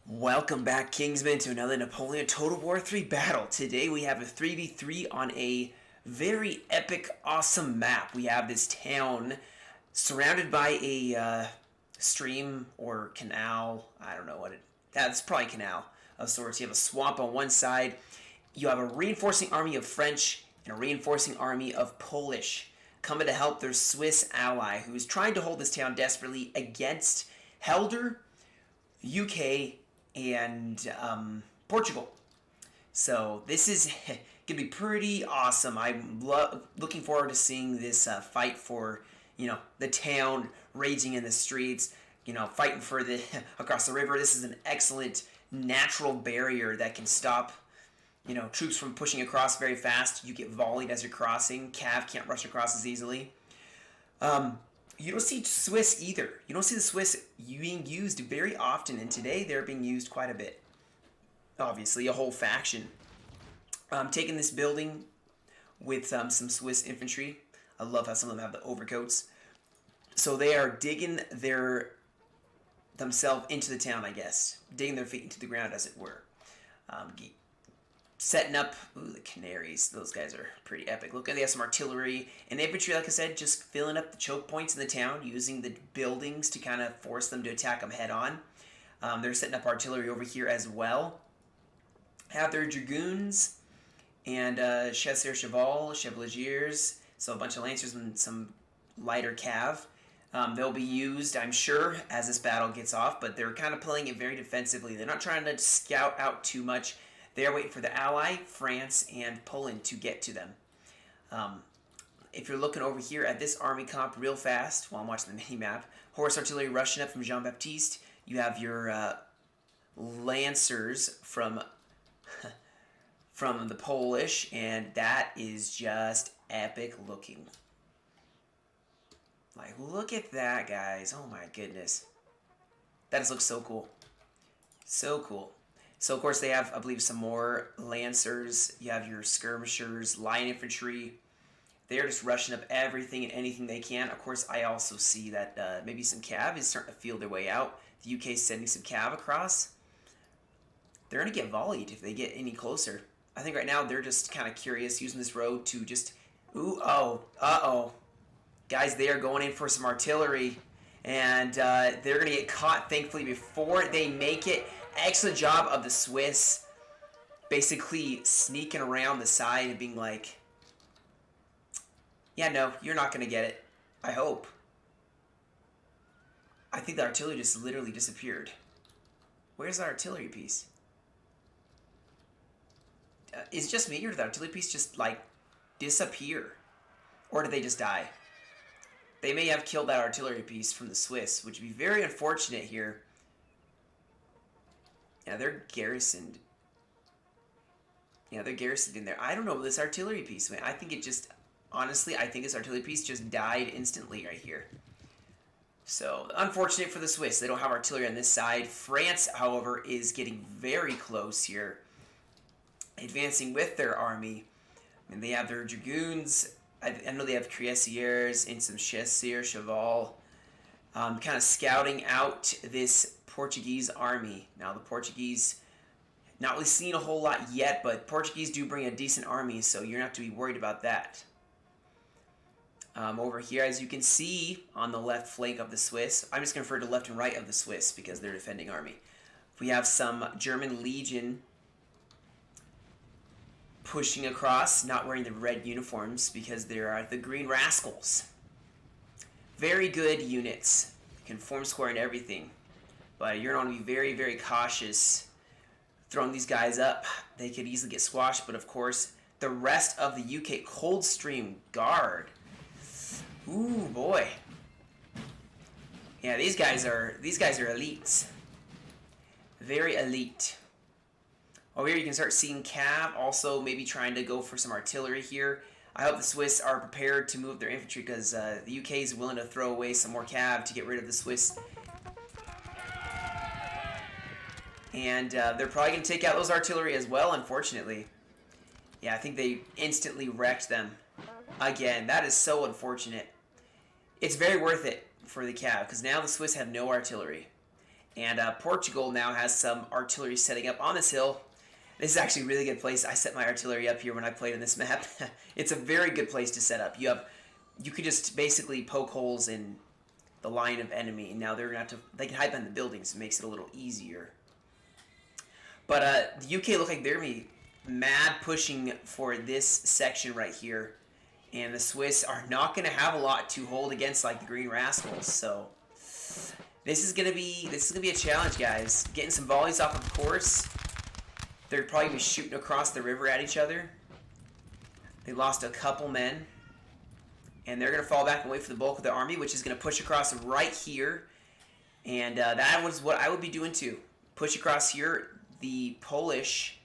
Welcome back, Kingsmen, to another Napoleon Total War 3 battle. Today we have a 3v3 on a very epic, awesome map. We have this town surrounded by a stream or canal. I don't know what it... That's probably canal of sorts. You have a swamp on one side. You have a reinforcing army of French and a reinforcing army of Polish coming to help their Swiss ally, who is trying to hold this town desperately against Helder, UK, and Portugal. So this is gonna be pretty awesome. I'm looking forward to seeing this fight for the town raging in the streets. Fighting for the across the river. This is an excellent natural barrier that can stop troops from pushing across very fast. You get volleyed as you're crossing. Cav can't rush across as easily. You don't see Swiss either. You don't see the Swiss being used very often, and today they're being used quite a bit. Obviously, a whole faction. Taking this building with some Swiss infantry. I love how some of them have the overcoats. So they are digging themselves into the town, I guess. Digging their feet into the ground, as it were. Setting up, the Canaries, those guys are pretty epic. Look, they have some artillery and infantry, like I said, just filling up the choke points in the town, using the buildings to kind of force them to attack them head on. They're setting up artillery over here as well. Have their dragoons and chasseurs chevaliers, so a bunch of lancers and some lighter cav. They'll be used, I'm sure, as this battle gets off, but they're kind of playing it very defensively. They're not trying to scout out too much. They are waiting for the ally, France, and Poland to get to them. If you're looking over here at this army comp real fast, while I'm watching the mini-map, horse artillery rushing up from Jean-Baptiste. You have your Lancers from the Polish, and that is just epic looking. Like, look at that, guys. Oh my goodness. That just looks so cool. So cool. So, of course, they have, I believe, some more Lancers. You have your skirmishers, line infantry. They're just rushing up everything and anything they can. Of course, I also see that maybe some cav is starting to feel their way out. The UK is sending some cav across. They're going to get volleyed if they get any closer. I think right now they're just kind of curious, using this road to just... Ooh, oh, uh-oh. Guys, they are going in for some artillery. And they're going to get caught, thankfully, before they make it. Excellent job of the Swiss basically sneaking around the side and being like, yeah, no, you're not going to get it. I hope. I think the artillery just literally disappeared. Where's the artillery piece? Is it just me, or did the artillery piece just, like, disappear? Or did they just die? They may have killed that artillery piece from the Swiss, which would be very unfortunate here. Yeah, they're garrisoned. Yeah, they're garrisoned in there. I don't know this artillery piece, man. I think it just... Honestly, I think this artillery piece just died instantly right here. So, unfortunate for the Swiss. They don't have artillery on this side. France, however, is getting very close here. Advancing with their army. And they have their dragoons. I know they have cuirassiers and some chasseurs cheval. Kind of scouting out this Portuguese army. Now the Portuguese, not really seen a whole lot yet, but Portuguese do bring a decent army, so you don't have to be worried about that. Over here, as you can see, on the left flank of the Swiss, I'm just going to refer to left and right of the Swiss because they're defending army. We have some German Legion pushing across, not wearing the red uniforms because they are the Green Rascals. Very good units. Can form square and everything. But you're going to be very, very cautious throwing these guys up. They could easily get squashed, but of course, the rest of the UK Coldstream Guard. Ooh, boy. Yeah, these guys are elites. Very elite. Over here, you can start seeing cav also maybe trying to go for some artillery here. I hope the Swiss are prepared to move their infantry because the UK is willing to throw away some more cav to get rid of the Swiss. And they're probably going to take out those artillery as well, unfortunately. Yeah, I think they instantly wrecked them. Again, that is so unfortunate. It's very worth it for the cav because now the Swiss have no artillery. And Portugal now has some artillery setting up on this hill. This is actually a really good place. I set my artillery up here when I played in this map. It's a very good place to set up. You could just basically poke holes in the line of enemy, and now they're gonna have to. They can hide behind the buildings. It makes it a little easier. But the UK look like they're gonna be mad pushing for this section right here, and the Swiss are not gonna have a lot to hold against like the Green Rascals. So this is gonna be a challenge, guys. Getting some volleys off, of course. They're probably gonna be shooting across the river at each other. They lost a couple men. And they're going to fall back and wait for the bulk of the army, which is going to push across right here. And that was what I would be doing too. Push across here. The Polish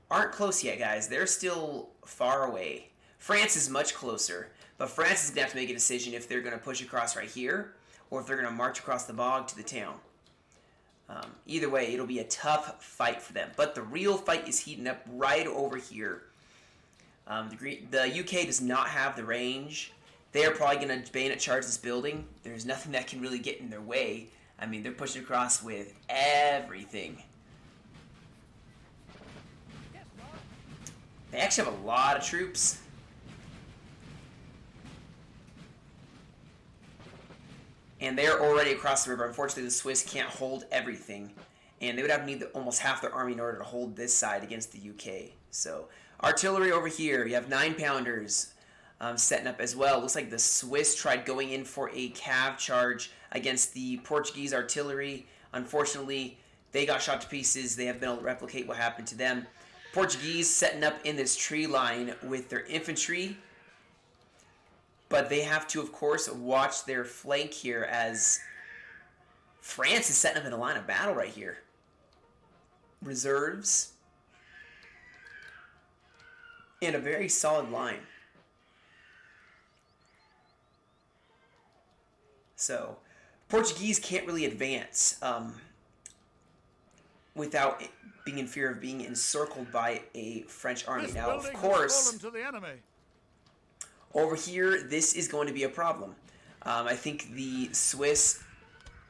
aren't close yet, guys. They're still far away. France is much closer. But France is going to have to make a decision if they're going to push across right here or if they're going to march across the bog to the town. Either way, it'll be a tough fight for them. But the real fight is heating up right over here. The UK does not have the range. They are probably going to bayonet charge this building. There's nothing that can really get in their way. I mean, they're pushing across with everything. They actually have a lot of troops. And they're already across the river. Unfortunately, the Swiss can't hold everything. And they would have to need almost half their army in order to hold this side against the UK. So, artillery over here. You have 9-pounders setting up as well. Looks like the Swiss tried going in for a cav charge against the Portuguese artillery. Unfortunately, they got shot to pieces. They have been able to replicate what happened to them. Portuguese setting up in this tree line with their infantry. But they have to, of course, watch their flank here as France is setting up in a line of battle right here. Reserves. In a very solid line. So, Portuguese can't really advance without being in fear of being encircled by a French army. Now, of course, over here, this is going to be a problem. I think the Swiss,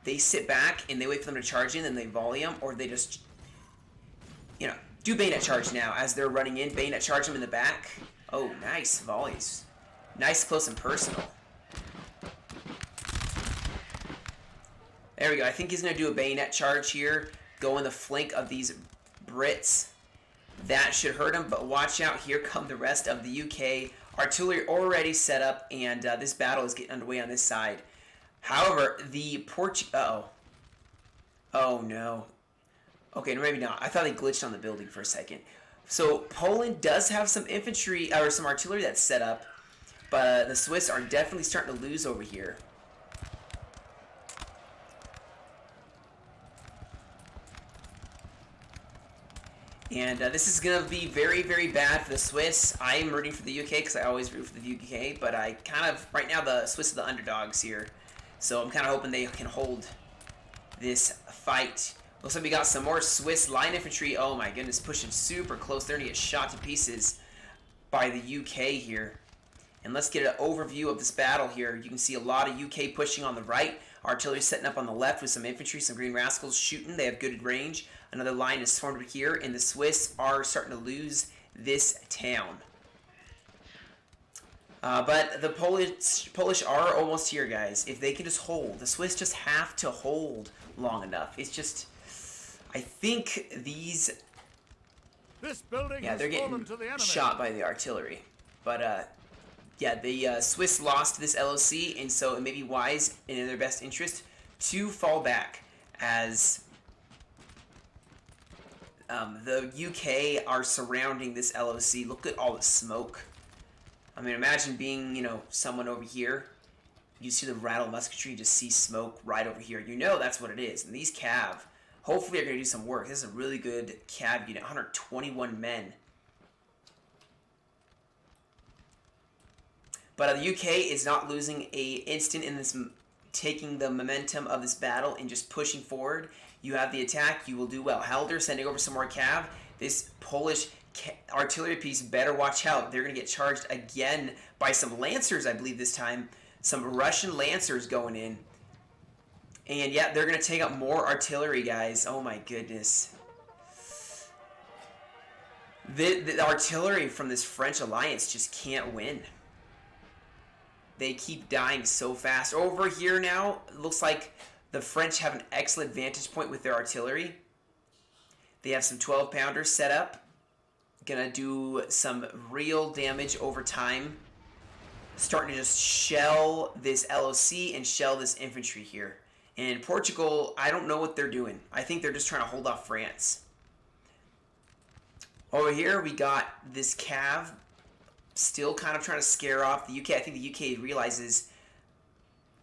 they sit back and they wait for them to charge in and they volley them, or they just, do bayonet charge now as they're running in. Bayonet charge them in the back. Oh, nice volleys. Nice, close, and personal. There we go. I think he's going to do a bayonet charge here. Go in the flank of these Brits. That should hurt him, but watch out. Here come the rest of the UK. Artillery already set up, and this battle is getting underway on this side. However, the oh no. Okay, maybe not. I thought they glitched on the building for a second. So Poland does have some infantry or some artillery that's set up, but the Swiss are definitely starting to lose over here. And this is going to be very, very bad for the Swiss. I am rooting for the UK because I always root for the UK, but I kind of, right now the Swiss are the underdogs here. So I'm kind of hoping they can hold this fight. Looks like we got some more Swiss line infantry. Oh my goodness, pushing super close. They're going to get shot to pieces by the UK here. And let's get an overview of this battle here. You can see a lot of UK pushing on the right. Artillery setting up on the left with some infantry, some Green Rascals shooting. They have good range. Another line is formed here, and the Swiss are starting to lose this town. But the Polish are almost here, guys. If they can just hold, the Swiss just have to hold long enough. It's just, I think these, they're getting shot by the artillery. But yeah, the Swiss lost this LOC, and so it may be wise and in their best interest to fall back as the UK are surrounding this LOC. Look at all the smoke. I mean, imagine being, someone over here. You see the rattle musketry, you just see smoke right over here. You know that's what it is. And these cav, hopefully, are going to do some work. This is a really good cav unit, 121 men. But the UK is not losing an instant in this, taking the momentum of this battle and just pushing forward. You have the attack, you will do well. Helder sending over some more cav. This Polish artillery piece better watch out. They're going to get charged again by some Lancers, I believe this time. Some Russian Lancers going in. And yeah, they're going to take up more artillery, guys. Oh my goodness. The artillery from this French alliance just can't win. They keep dying so fast. Over here now, it looks like the French have an excellent vantage point with their artillery. They have some 12-pounders set up. Gonna do some real damage over time. Starting to just shell this LOC and shell this infantry here. And in Portugal, I don't know what they're doing. I think they're just trying to hold off France. Over here, we got this Cav still kind of trying to scare off the UK. I think the UK realizes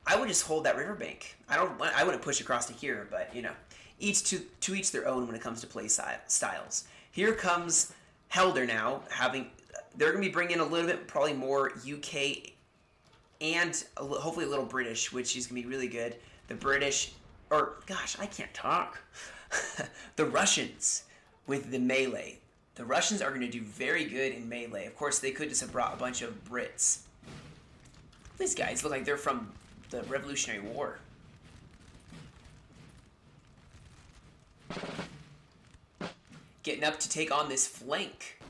I would just hold that riverbank. I wouldn't push across to here, but you know, each to each their own when it comes to play styles. Here comes Helder now, they're going to be bringing a little bit, probably more UK and hopefully a little British, which is going to be really good. The British, or gosh, I can't talk. The Russians with the melee. The Russians are going to do very good in melee. Of course, they could just have brought a bunch of Brits. These guys look like they're from the Revolutionary War. Getting up to take on this flank.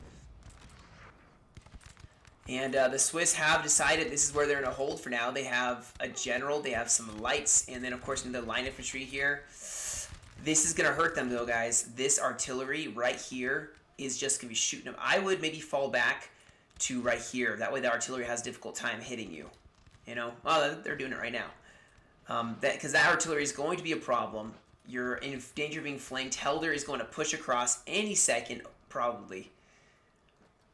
And the Swiss have decided this is where they're going to hold for now. They have a general, they have some lights, and then of course the line infantry here. This is going to hurt them though, guys. This artillery right here is just going to be shooting them. I would maybe fall back to right here. That way the artillery has a difficult time hitting you. You know? Well, they're doing it right now. Because that artillery is going to be a problem. You're in danger of being flanked. Helder is going to push across any second, probably.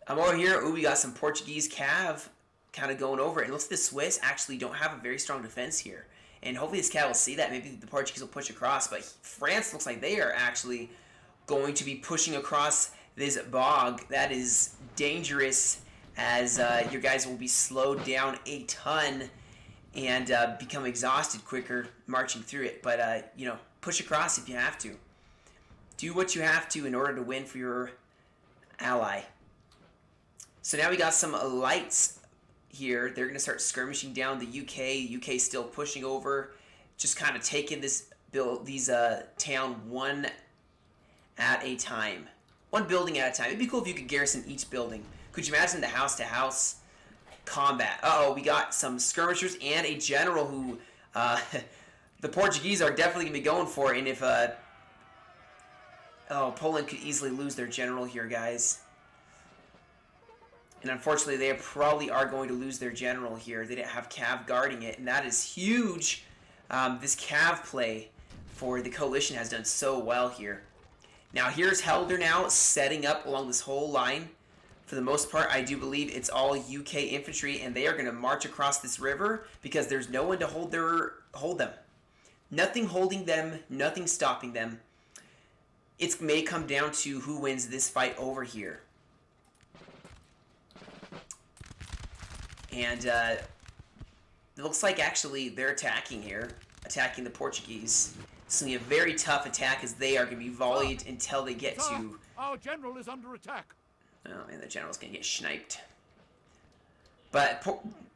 I'm over here. Ooh, we got some Portuguese Cav kind of going over. And looks like the Swiss actually don't have a very strong defense here. And hopefully this Cav will see that. Maybe the Portuguese will push across. But France looks like they are actually going to be pushing across this bog. That is dangerous, as your guys will be slowed down a ton and become exhausted quicker marching through it. But, you know, push across if you have to. Do what you have to in order to win for your ally. So now we got some lights here. They're going to start skirmishing down the UK. UK still pushing over, just kind of taking this town one at a time. One building at a time. It'd be cool if you could garrison each building. Could you imagine the house-to-house combat? Uh-oh, we got some skirmishers and a general who the Portuguese are definitely going to be going for. And if Poland could easily lose their general here, guys. And unfortunately, they probably are going to lose their general here. They didn't have Cav guarding it, and that is huge. This Cav play for the coalition has done so well here. Now, here's Helder now setting up along this whole line. For the most part, I do believe it's all UK infantry, and they are going to march across this river because there's no one to hold them. Nothing holding them, nothing stopping them. It may come down to who wins this fight over here. And it looks like actually they're attacking here, attacking the Portuguese. It's going to be a very tough attack as they are going to be volleyed until they get to... Our general is under attack. Oh, man, the general's going to get sniped. But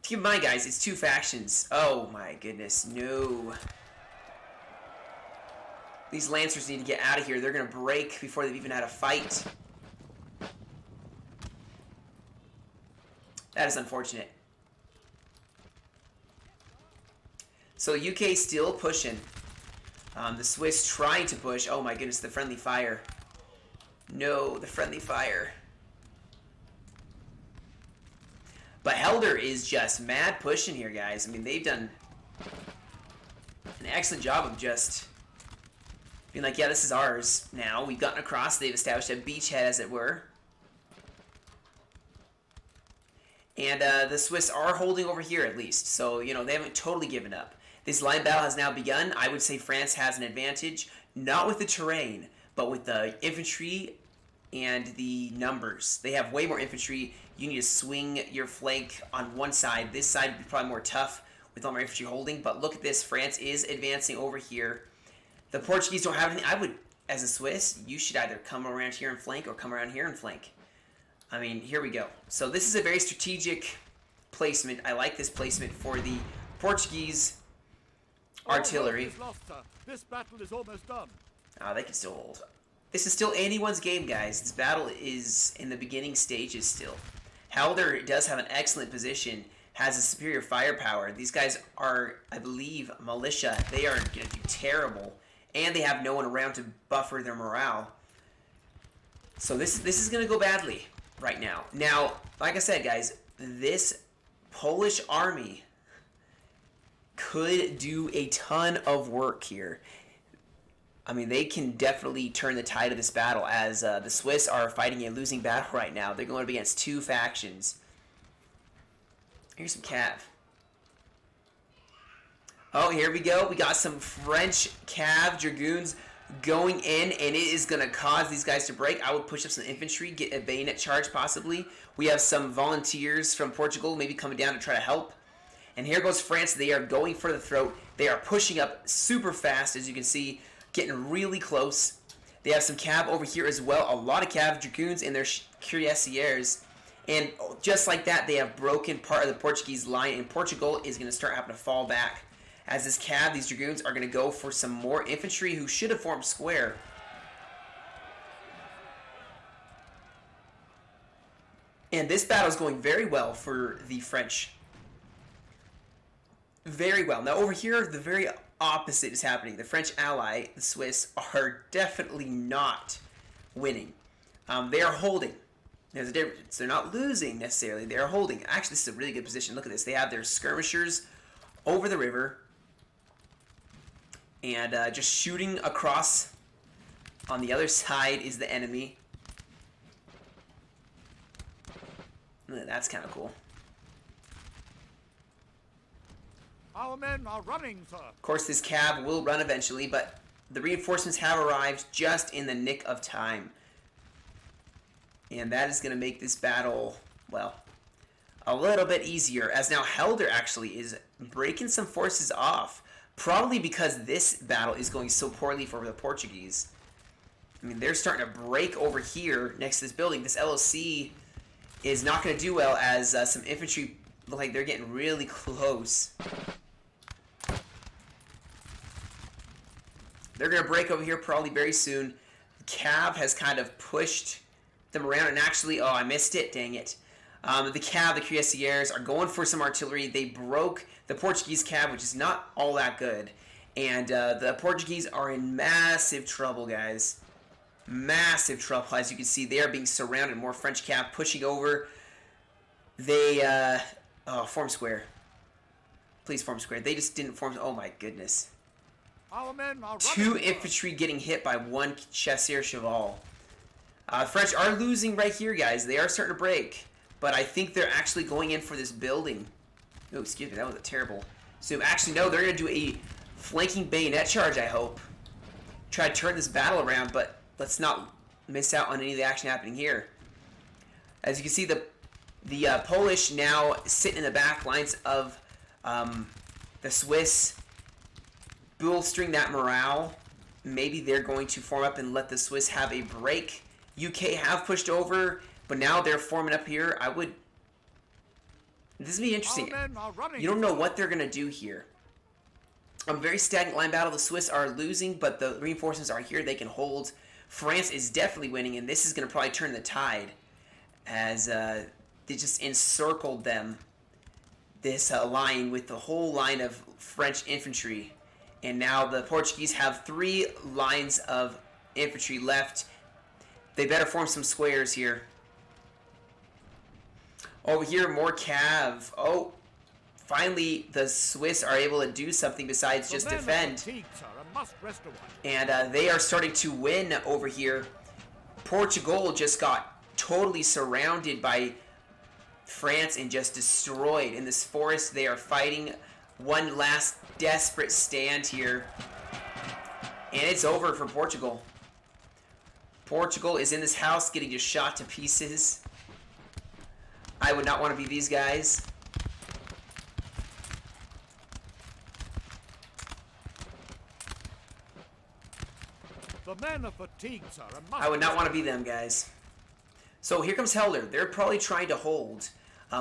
keep in mind, guys, it's two factions. Oh, my goodness, no. These Lancers need to get out of here. They're going to break before they've even had a fight. That is unfortunate. So UK still pushing. The Swiss trying to push. Oh my goodness, the friendly fire. No, the friendly fire. But Helder is just mad pushing here, guys. I mean, they've done an excellent job of just being like, yeah, this is ours now. We've gotten across. They've established a beachhead, as it were. And the Swiss are holding over here, at least. So, you know, they haven't totally given up. This line battle has now begun. I would say France has an advantage, not with the terrain, but with the infantry and the numbers. They have way more infantry. You need to swing your flank on one side. This side would be probably more tough with all my infantry holding. But look at this. France is advancing over here. The Portuguese don't have anything. I would, as a Swiss, you should either come around here and flank or come around here and flank. I mean, here we go. So this is a very strategic placement. I like this placement for the Portuguese artillery. All hope is lost, sir. This battle is almost done. They can still hold. This is still anyone's game, guys. This battle is in the beginning stages still. Helder does have an excellent position, has a superior firepower. These guys are, I believe, militia. They are going to do terrible. And they have no one around to buffer their morale. So this is going to go badly right now. Now, like I said, guys, this Polish army could do a ton of work here. I mean, they can definitely turn the tide of this battle, as the Swiss are fighting a losing battle right now. They're going up against two factions. Here's some cav. Oh, here we go. We got some French cav dragoons going in, and it is going to cause these guys to break. I would push up some infantry, get a bayonet charge possibly. We have some volunteers from Portugal maybe coming down to try to help. And here goes France. They are going for the throat. They are pushing up super fast, as you can see, getting really close. They have some cav over here as well. A lot of cav dragoons and their cuirassiers. And just like that, they have broken part of the Portuguese line, and Portugal is going to start having to fall back. As this cav, these dragoons are going to go for some more infantry who should have formed square. And this battle is going very well for the French. Very well. Now over here, the very opposite is happening. The French ally, the Swiss, are definitely not winning. They are holding. There's a difference. They're not losing necessarily. They are holding. Actually, this is a really good position. Look at this. They have their skirmishers over the river. And just shooting across. On the other side is the enemy. That's kind of cool. Our men are running, sir. Of course, this cav will run eventually, but the reinforcements have arrived just in the nick of time. And that is going to make this battle, well, a little bit easier, as now Helder actually is breaking some forces off. Probably because this battle is going so poorly for the Portuguese. I mean, they're starting to break over here next to this building. This LOC is not going to do well, as some infantry look like they're getting really close. They're going to break over here probably very soon. The cav has kind of pushed them around, and actually, oh, I missed it, dang it. The cav, the cuirassiers, are going for some artillery. They broke the Portuguese cav, which is not all that good. And the Portuguese are in massive trouble, guys. Massive trouble. As you can see, they are being surrounded. More French cav pushing over. They, form square. Please form square. They just didn't form. Oh my goodness. Our men are Two running, infantry getting hit by one chasseur cheval. French are losing right here, guys. They are starting to break. But I think they're actually going in for this building. Oh, excuse me. That was a terrible zoom. Actually, no. They're going to do a flanking bayonet charge, I hope. Try to turn this battle around, but let's not miss out on any of the action happening here. As you can see, the Polish now sitting in the back lines of the Swiss, bolstering that morale. Maybe they're going to form up and let the Swiss have a break. UK have pushed over, but now they're forming up here. This will be interesting. You don't know what they're going to do here. A very stagnant line battle. The Swiss are losing, but the reinforcements are here. They can hold. France is definitely winning, and this is going to probably turn the tide, as they just encircled them, this line with the whole line of French infantry. And now the Portuguese have 3 lines of infantry left. They better form some squares here. Over here, more cav. Oh, finally the Swiss are able to do something besides just defend. And they are starting to win over here. Portugal just got totally surrounded by France and just destroyed. In this forest, they are fighting one last desperate stand here. And it's over for Portugal. Portugal is in this house getting just shot to pieces. I would not want to be these guys. The men are fatigued, sir. I would not want to be them guys. So here comes Helder. They're probably trying to hold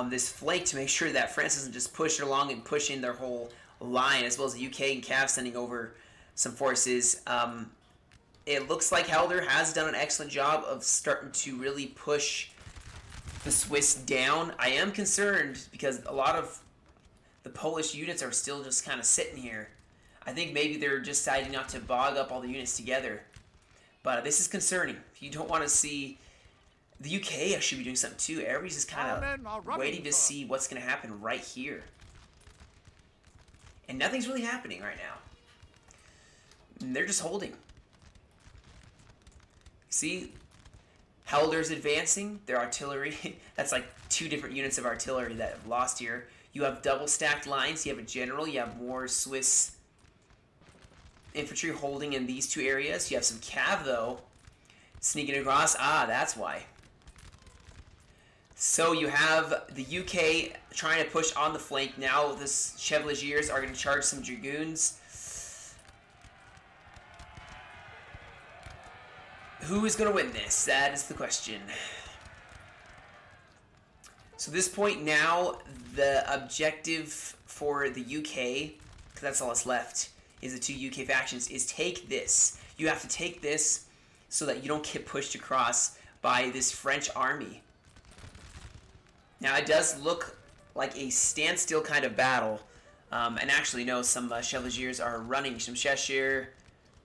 this flank to make sure that France doesn't just push it along and push in their whole line, as well as the UK and Cav sending over some forces. It looks like Helder has done an excellent job of starting to really push the Swiss down. I am concerned because a lot of the Polish units are still just kind of sitting here. I think maybe they're deciding not to bog up all the units together. But this is concerning. You don't want to see... The UK should be doing something too. Everybody's just kind of waiting to see what's going to happen right here. And nothing's really happening right now. And they're just holding. See, Helder's advancing. Their artillery, that's like 2 different units of artillery that have lost here. You have double stacked lines. You have a general. You have more Swiss infantry holding in these 2 areas. You have some cav, though, sneaking across. Ah, that's why. So you have the UK trying to push on the flank. Now the Chevaliers are going to charge some dragoons. Who is going to win this? That is the question. So this point now, the objective for the UK, because that's all that's left, is the 2 UK factions, is take this. You have to take this so that you don't get pushed across by this French army. Now it does look like a standstill kind of battle. And actually, no, some Chevaliers are running. Some Cheshire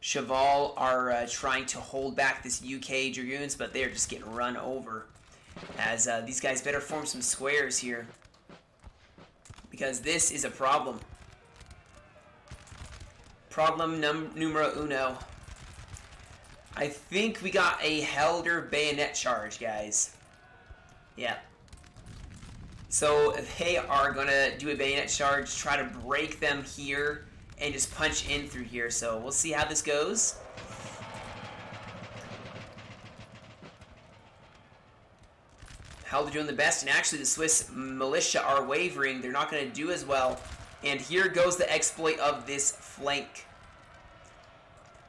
Cheval are trying to hold back this UK Dragoons, but they're just getting run over. As these guys better form some squares here, because this is a problem. Problem numero uno. I think we got a Helder bayonet charge, guys. Yeah. So they are going to do a bayonet charge, try to break them here, and just punch in through here. So we'll see how this goes. Helder doing the best, and actually the Swiss militia are wavering. They're not going to do as well. And here goes the exploit of this flank.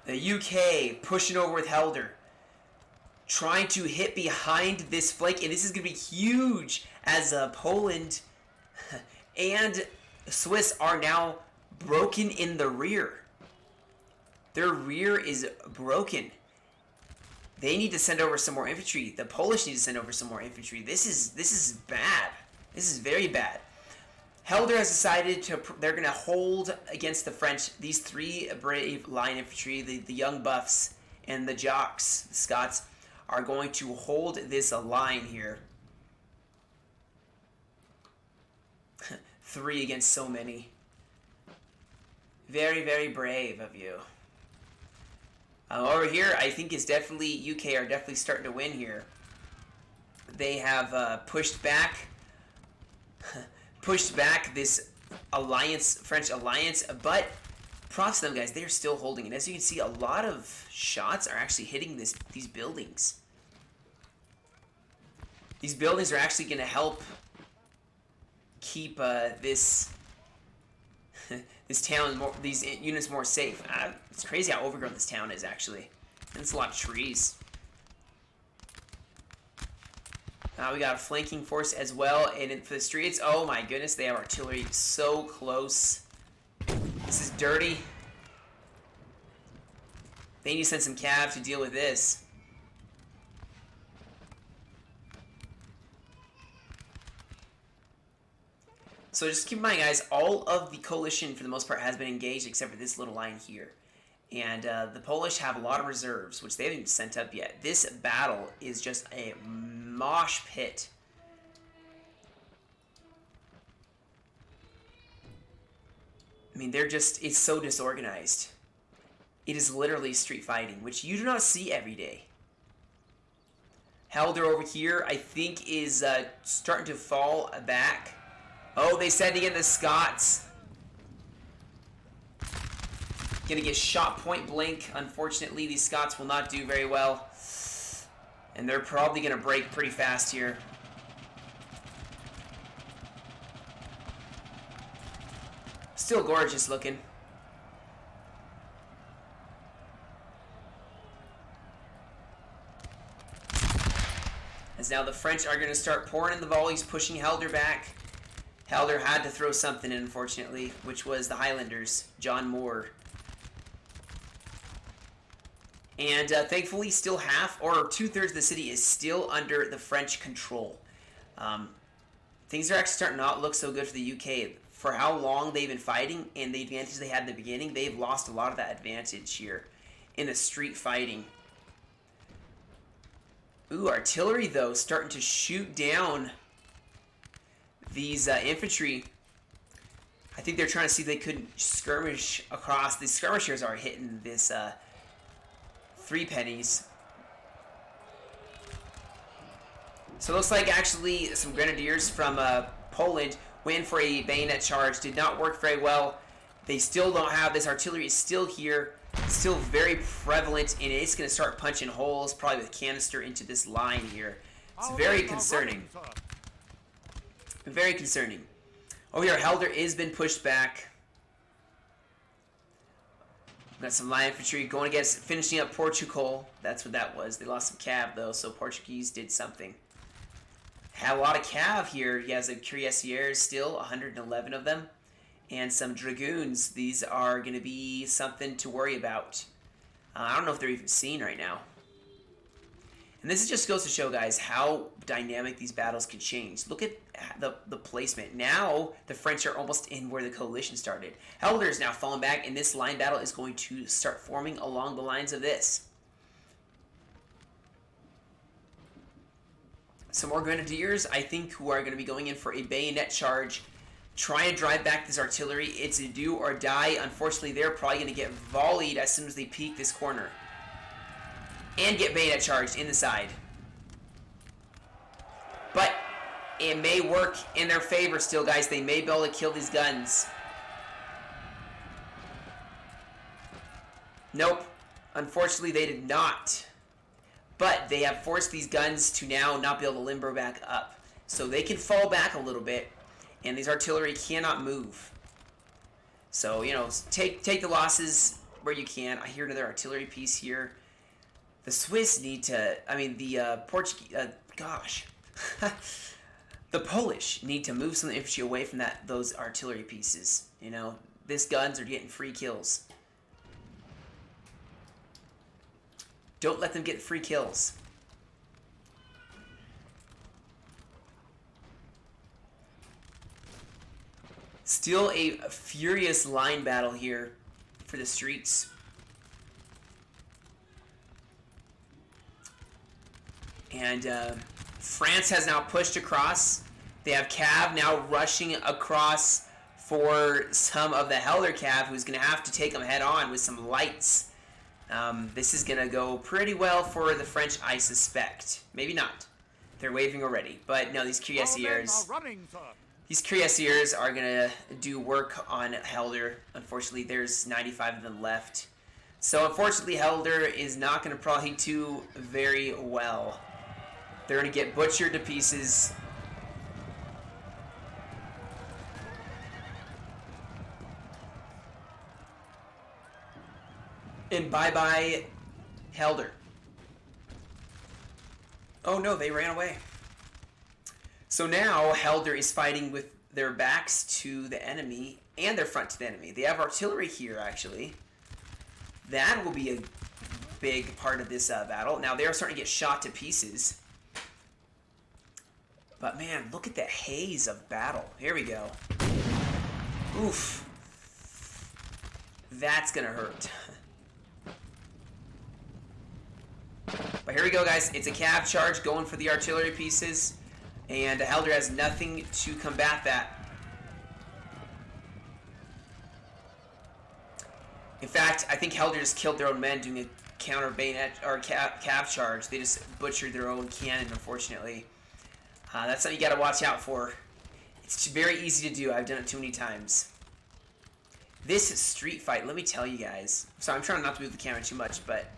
The UK pushing over with Helder, trying to hit behind this flank, and this is going to be huge as Poland and Swiss are now broken in the rear. Their rear is broken. They need to send over some more infantry. The Polish need to send over some more infantry. This is bad. This is very bad. Helder has decided they're going to hold against the French. These 3 brave line infantry, the young buffs and the jocks, the Scots, are going to hold this line here. 3 against so many. Very, very brave of you. Over here, I think is definitely, UK are definitely starting to win here. They have pushed back this alliance, French alliance, but props to them, guys. They are still holding it. As you can see, a lot of shots are actually hitting these buildings. These buildings are actually going to help keep this town, these units more safe. It's crazy how overgrown this town is, actually. And it's a lot of trees. We got a flanking force as well, and for the streets, oh my goodness, they have artillery so close. This is dirty. They need to send some cav to deal with this. So just keep in mind, guys, all of the coalition, for the most part, has been engaged except for this little line here. And the Polish have a lot of reserves, which they haven't even sent up yet. This battle is just a mosh pit. I mean, it's so disorganized. It is literally street fighting, which you do not see every day. Helder over here, I think, is starting to fall back. Oh, they sending in the Scots. Gonna get shot point blank. Unfortunately, these Scots will not do very well. And they're probably gonna break pretty fast here. Still gorgeous looking. As now the French are gonna start pouring in the volleys, pushing Helder back. Helder had to throw something in, unfortunately, which was the Highlanders, John Moore. And thankfully, still half or 2/3 of the city is still under the French control. Things are actually starting to not look so good for the UK. For how long they've been fighting and the advantage they had in the beginning, they've lost a lot of that advantage here in the street fighting. Ooh, artillery, though, starting to shoot down these infantry. I think they're trying to see if they couldn't skirmish across. These skirmishers are hitting this 3 pennies. So it looks like actually some grenadiers from Poland went for a bayonet charge. Did not work very well. They still don't have this. Artillery is still here. Still very prevalent, and it's going to start punching holes, probably with canister, into this line here. It's very concerning. Very concerning. Over here, Helder has been pushed back. Got some light infantry going against, finishing up Portugal. That's what that was. They lost some cav, though, so Portuguese did something. Had a lot of cav here. He has a cuirassiers still, 111 of them. And some dragoons. These are going to be something to worry about. I don't know if they're even seen right now. And this just goes to show, guys, how dynamic these battles can change. Look at the placement. Now, the French are almost in where the coalition started. Helder is now falling back, and this line battle is going to start forming along the lines of this. Some more grenadiers, I think, who are going to be going in for a bayonet charge. Try and drive back this artillery. It's a do or die. Unfortunately, they're probably going to get volleyed as soon as they peek this corner. And get bayonet charged in the side. But it may work in their favor still, guys. They may be able to kill these guns. Nope. Unfortunately, they did not. But they have forced these guns to now not be able to limber back up. So they can fall back a little bit. And these artillery cannot move. So, you know, take the losses where you can. I hear another artillery piece here. The Swiss need to, I mean, the Portuguese, gosh. The Polish need to move some infantry away from those artillery pieces. You know, these guns are getting free kills. Don't let them get free kills. Still a furious line battle here for the streets. And France has now pushed across. They have Cav now rushing across for some of the Helder Cav, who's going to have to take them head on with some lights. This is going to go pretty well for the French, I suspect. Maybe not. They're waving already. But no, these cuirassiers... These cuirassiers are going to do work on Helder. Unfortunately, there's 95 of them left. So, unfortunately, Helder is not going to probably do very well. They're going to get butchered to pieces. And bye-bye, Helder. Oh no, they ran away. So now Helder is fighting with their backs to the enemy and their front to the enemy. They have artillery here, actually. That will be a big part of this battle. Now, they are starting to get shot to pieces. But, man, look at the haze of battle. Here we go. Oof. That's going to hurt. But here we go, guys. It's a cav charge going for the artillery pieces. And Helder has nothing to combat that. In fact, I think Helder just killed their own men doing a counter bayonet or cav charge. They just butchered their own cannon, unfortunately. That's something you got to watch out for. It's very easy to do. I've done it too many times. This is street fight, let me tell you guys. So I'm trying not to move the camera too much, but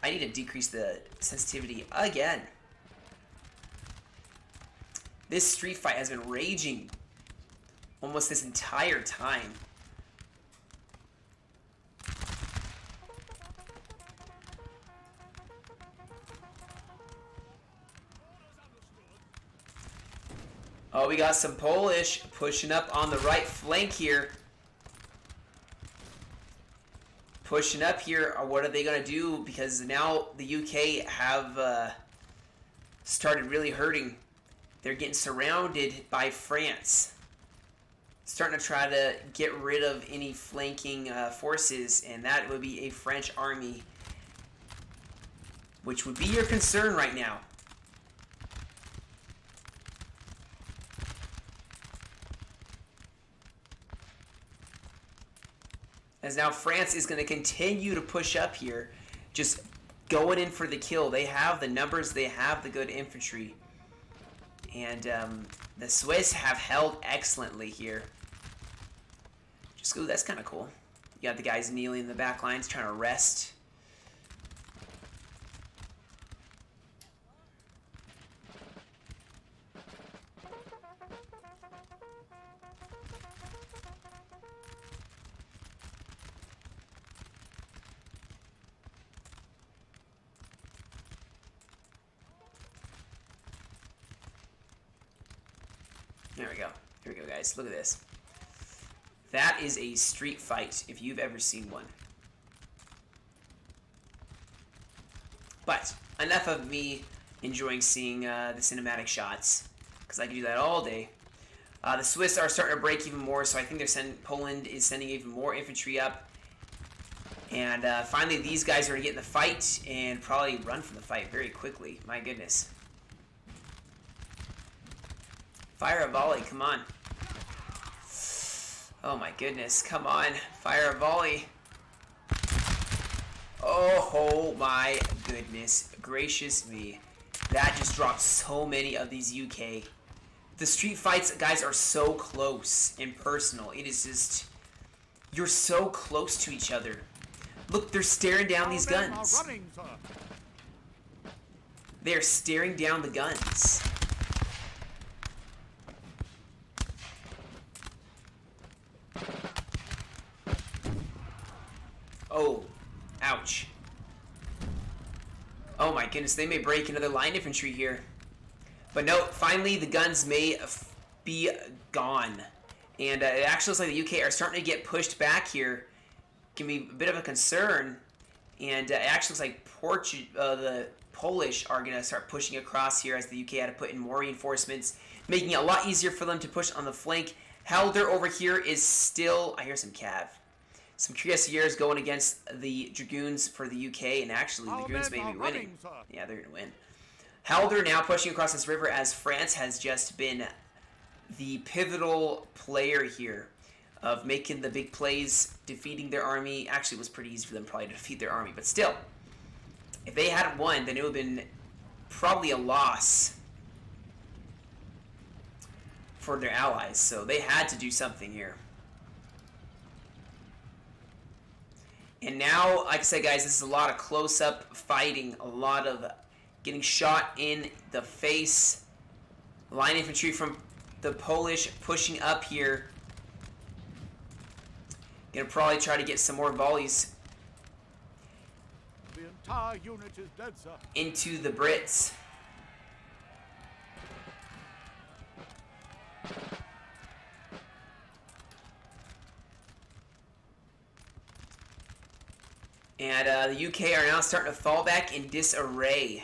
I need to decrease the sensitivity again. This street fight has been raging almost this entire time. Oh, we got some Polish pushing up on the right flank here. Pushing up here. What are they going to do? Because now the UK have started really hurting. They're getting surrounded by France. Starting to try to get rid of any flanking forces, and that would be a French army, which would be your concern right now. As now France is going to continue to push up here, just going in for the kill. They have the numbers, they have the good infantry. And the Swiss have held excellently here. Just, ooh, that's kind of cool. You got the guys kneeling in the back lines trying to rest. There we go. Here we go, guys. Look at this. That is a street fight, if you've ever seen one. But enough of me enjoying seeing the cinematic shots, because I can do that all day. The Swiss are starting to break even more, so I think Poland is sending even more infantry up. And finally, these guys are going to get in the fight and probably run from the fight very quickly. My goodness. Fire a volley, come on. Oh my goodness, come on. Fire a volley. Oh my goodness gracious me. That just dropped so many of these UK. The street fights, guys, are so close and personal. It is just, you're so close to each other. Look, they're staring down these guns. They're staring down the guns. Oh, ouch. Oh my goodness, they may break another line infantry here. But no, finally the guns may be gone. And it actually looks like the UK are starting to get pushed back here. Can be a bit of a concern. And it actually looks like the Polish are going to start pushing across here as the UK had to put in more reinforcements, making it a lot easier for them to push on the flank. Helder over here is still, I hear some cav. Some cuirassiers going against the Dragoons for the UK, and actually the Dragoons may be winning. Yeah, they're going to win. Helder now pushing across this river as France has just been the pivotal player here of making the big plays, defeating their army. Actually, it was pretty easy for them probably to defeat their army, but still, if they hadn't won, then it would have been probably a loss for their allies. So they had to do something here. And now, like I said, guys, this is a lot of close-up fighting, a lot of getting shot in the face. Line infantry from the Polish pushing up here. Gonna probably try to get some more volleys The entire unit is dead, sir. into the Brits. And the UK are now starting to fall back in disarray,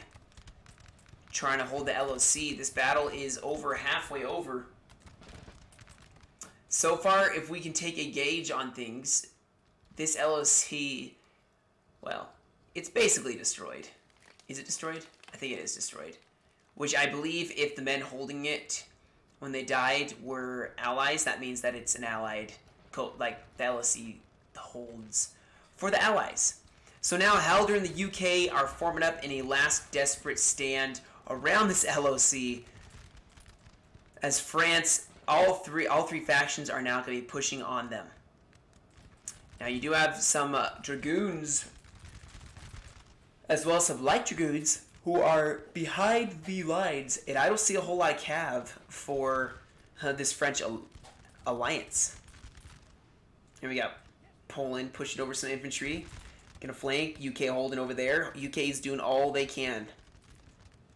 trying to hold the LOC. This battle is over, halfway over. So far, if we can take a gauge on things, this LOC, well, it's basically destroyed. Is it destroyed? I think it is destroyed. Which I believe if the men holding it when they died were allies, that means that it's an allied code, like the LOC holds for the allies. So now Helder and the UK are forming up in a last desperate stand around this LOC as France, all three factions are now going to be pushing on them. Now you do have some Dragoons as well as some light Dragoons who are behind the lines, and I don't see a whole lot of cav for this French alliance. Here we go. Poland pushing over some infantry. Gonna flank. UK holding over there. UK is doing all they can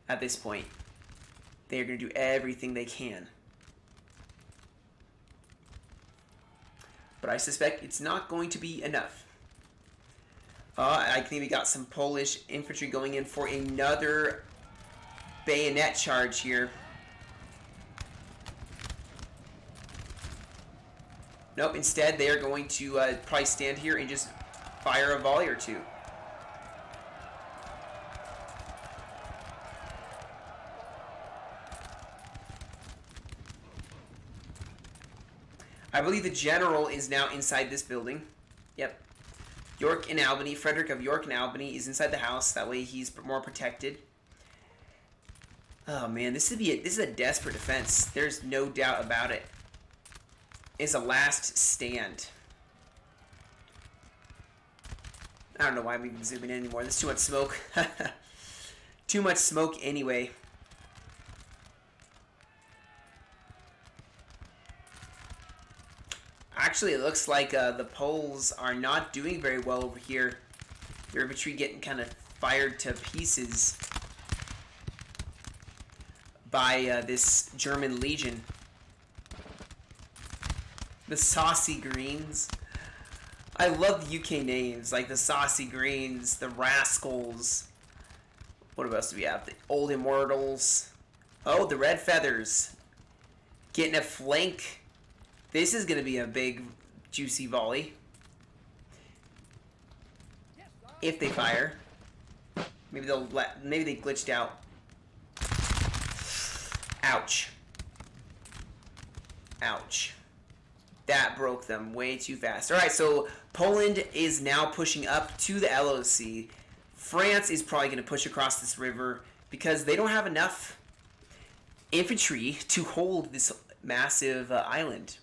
at this point. They're gonna do everything they can. but I suspect it's not going to be enough. I think we got some Polish infantry going in for another bayonet charge here. Nope, instead they are going to probably stand here and just fire a volley or two. I believe the general is now inside this building. Yep. York and Albany, Frederick of York and Albany is inside the house. That way he's more protected. Oh man, this is a desperate defense. There's no doubt about it. It's a last stand. I don't know why I'm even zooming in anymore. There's too much smoke. Too much smoke anyway. Actually, it looks like the Poles are not doing very well over here. Their infantry getting kind of fired to pieces by this German legion. The Saucy Greens. I love the UK names, like the Saucy Greens, the Rascals. What else do we have? The Old Immortals. Oh, the Red Feathers. Getting a flank. This is going to be a big, juicy volley. If they fire. Maybe they glitched out. Ouch. Ouch. That broke them way too fast. Alright, so Poland is now pushing up to the LOC. France is probably going to push across this river because they don't have enough infantry to hold this massive island.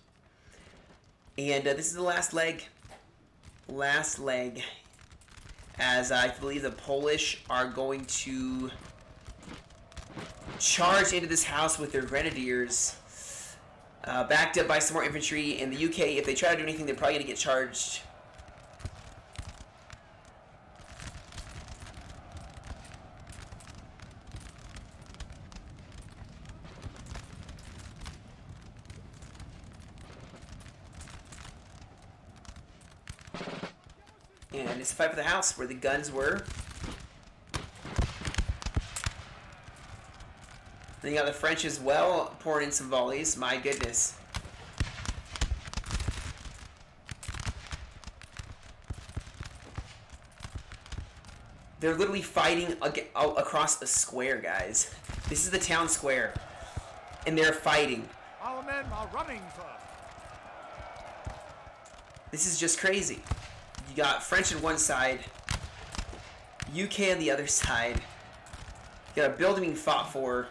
And this is the last leg. Last leg. As I believe the Polish are going to charge into this house with their grenadiers. Backed up by some more infantry. In the UK, if they try to do anything, they're probably going to get charged. And it's a fight for the house where the guns were. Then you got the French as well, pouring in some volleys. My goodness. They're literally fighting across a square, guys. This is the town square. And they're fighting. Our men are running, sir. This is just crazy. You got French on one side, UK on the other side. You got a building being fought for.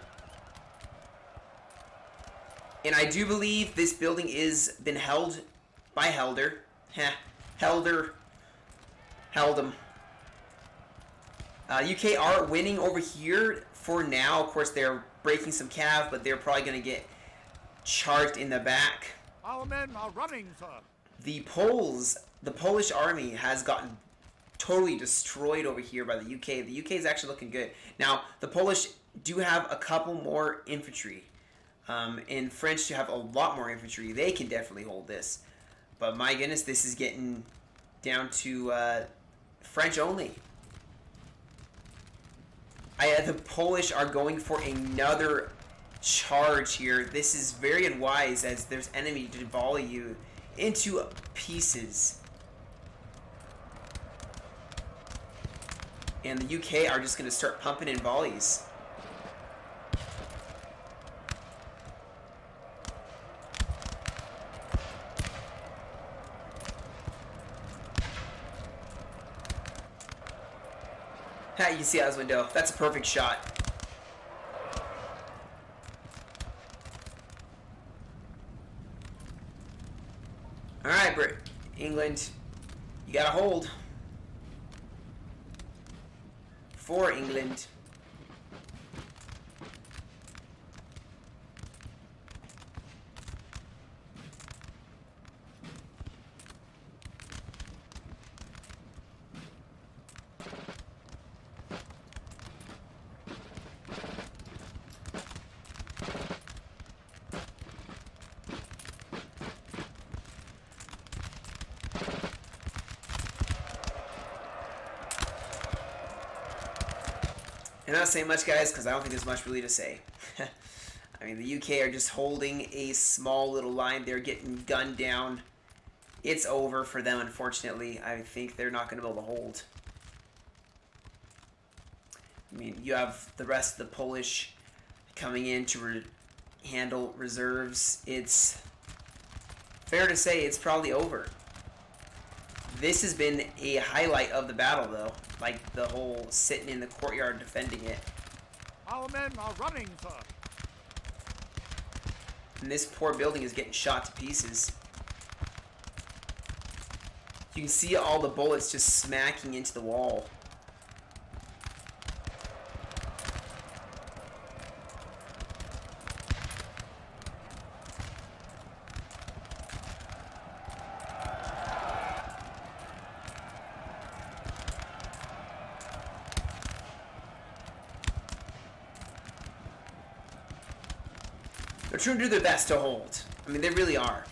And I do believe this building is been held by Helder. Held him. UK are winning over here for now. Of course, they're breaking some cav, but they're probably going to get charged in the back. Our men are running, sir. The Polish army has gotten totally destroyed over here by the UK. The UK is actually looking good. Now, the Polish do have a couple more infantry. And French do have a lot more infantry. They can definitely hold this. But my goodness, this is getting down to French only. The Polish are going for another charge here. This is very unwise as there's enemy to volley you into pieces. And the UK are just going to start pumping in volleys. You can see out his window. That's a perfect shot. Alright, England. You gotta hold. For England. And not saying much, guys, because I don't think there's much really to say. I mean, the UK are just holding a small little line. They're getting gunned down. It's over for them, unfortunately. I think they're not going to be able to hold. I mean, you have the rest of the Polish coming in to handle reserves. It's fair to say it's probably over. This has been a highlight of the battle, though. Like, the whole sitting in the courtyard defending it. Our men are running, sir. And this poor building is getting shot to pieces. You can see all the bullets just smacking into the wall. They're trying to do their best to hold. I mean, they really are.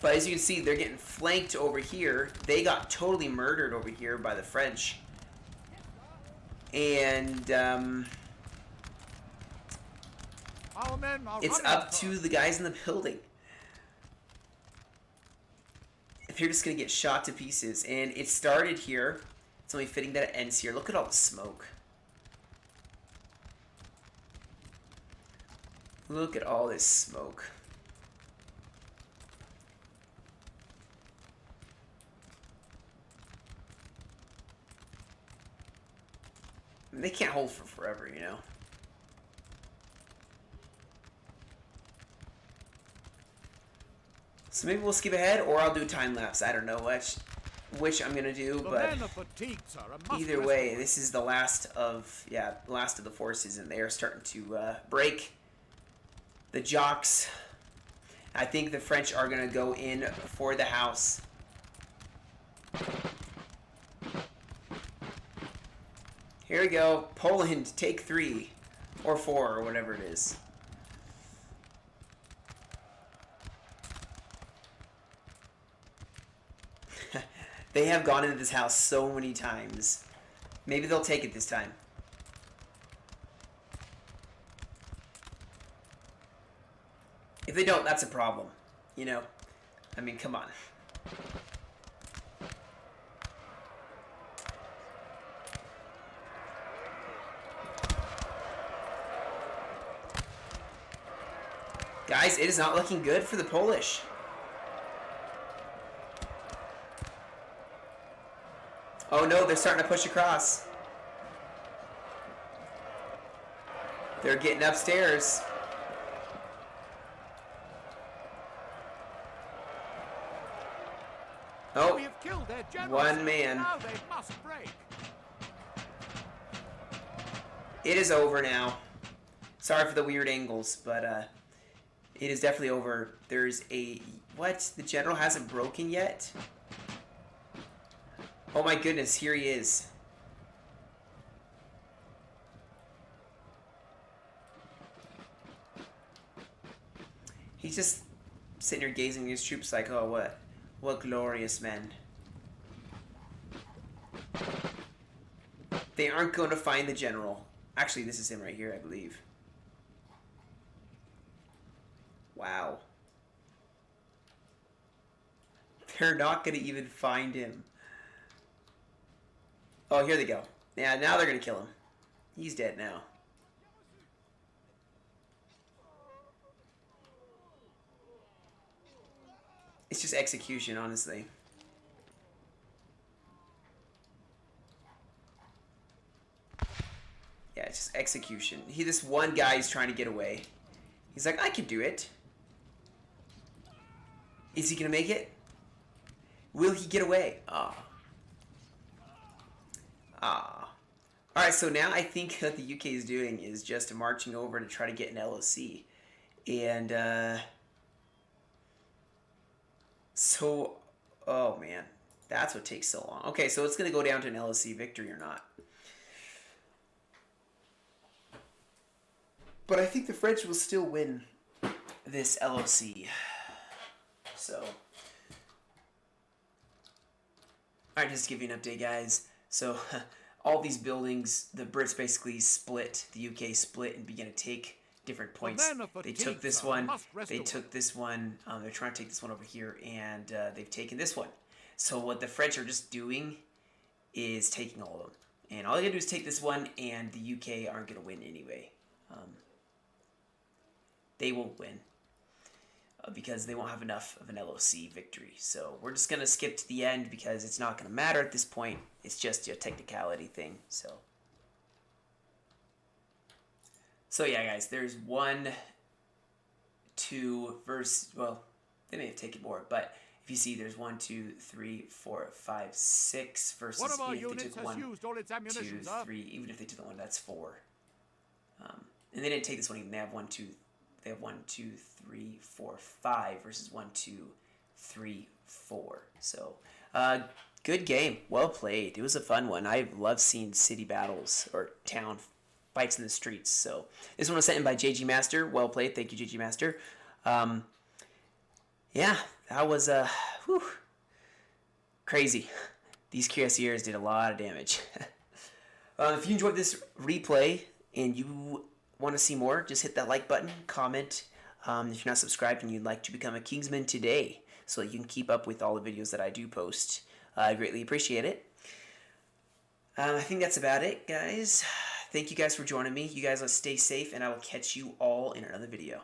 But as you can see, they're getting flanked over here. They got totally murdered over here by the French. And Our men are it's running, up sir. to the guys in the building. If you're just going to get shot to pieces. And it started here. It's only fitting that it ends here. Look at all the smoke. Look at all this smoke. I mean, they can't hold for forever, you know. So maybe we'll skip ahead, or I'll do time lapse. I don't know which I'm gonna do, The but men are fatigued, sir, and must either rest way, awhile. this is the last of the forces, and they are starting to break. The jocks. I think the French are gonna go in for the house. Here we go. Poland, take 3 or 4 or whatever it is. They have gone into this house so many times. Maybe they'll take it this time. If they don't, that's a problem. You know? I mean, come on. Guys, it is not looking good for the Polish. Oh no, they're starting to push across. They're getting upstairs. Oh, We have killed their general, one sir. man. Now they must break. It is over now. Sorry for the weird angles, but it is definitely over. There's a... What? The general hasn't broken yet? Oh my goodness, here he is. He's just sitting here gazing at his troops like, oh, what glorious men. They aren't going to find the general. Actually, this is him right here, I believe. Wow. They're not going to even find him. Oh, here they go. Yeah, now they're going to kill him. He's dead now. It's just execution, honestly. Yeah, it's just execution. This one guy is trying to get away. He's like, I can do it. Is he going to make it? Will he get away? Ah. Ah. Alright, so now I think what the UK is doing is just marching over to try to get an LOC. And, so, oh man, that's what takes so long. Okay, so it's going to go down to an LOC victory or not. But I think the French will still win this LOC. So, alright, just to give you an update, guys. So, all these buildings, the Brits basically split, the UK split and began to take different points. men are They fatigued, took this sir, one, must rest they awhile. took this one, they're trying to take this one over here, and they've taken this one. So what the French are just doing is taking all of them. And all they gotta do is take this one, and the UK aren't gonna win anyway. They won't win. Because they won't have enough of an LOC victory. So we're just going to skip to the end because it's not going to matter at this point. It's just a technicality thing. So yeah, guys, there's 1, 2 versus, well, they may have taken more, but if you see, there's 1, 2, 3, 4, 5, 6 versus One of our even if they units took has 1, used all its 2, ammunition, sir. 3, even if they took the one, that's 4. And they didn't take this one even. They have 1, 2, they have 1, 2, 3, 4, 5 versus 1, 2, 3, 4. So, good game. Well played. It was a fun one. I love seeing city battles or town fights in the streets. So, this one was sent in by JG Master. Well played. Thank you, JG Master. Yeah, that was crazy. These cuirassiers did a lot of damage. If you enjoyed this replay and you want to see more, just hit that like button, comment. If you're not subscribed and you'd like to become a Kingsman today so that you can keep up with all the videos that I do post, I greatly appreciate it. I think that's about it, guys. Thank you guys for joining me. You guys stay safe, and I will catch you all in another video.